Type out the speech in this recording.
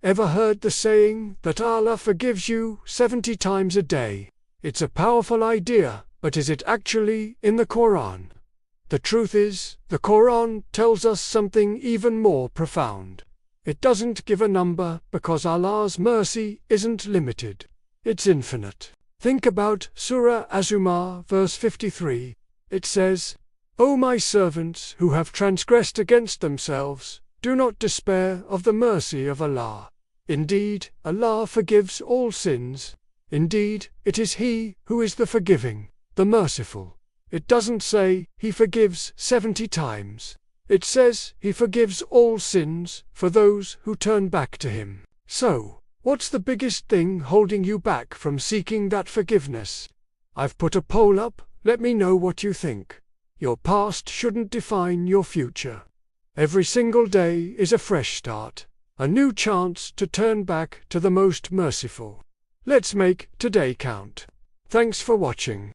Ever heard the saying that Allah forgives you 70 times a day? It's a powerful idea, but is it actually in the Quran? The truth is, the Quran tells us something even more profound. It doesn't give a number because Allah's mercy isn't limited. It's infinite. Think about Surah Az-Zumar, verse 53. It says, "O my servants who have transgressed against themselves, do not despair of the mercy of Allah. Indeed, Allah forgives all sins. Indeed, it is He who is the forgiving, the merciful." It doesn't say He forgives 70 times. It says He forgives all sins for those who turn back to Him. So, what's the biggest thing holding you back from seeking that forgiveness? I've put a poll up, let me know what you think. Your past shouldn't define your future. Every single day is a fresh start, a new chance to turn back to the most merciful. Let's make today count. Thanks for watching.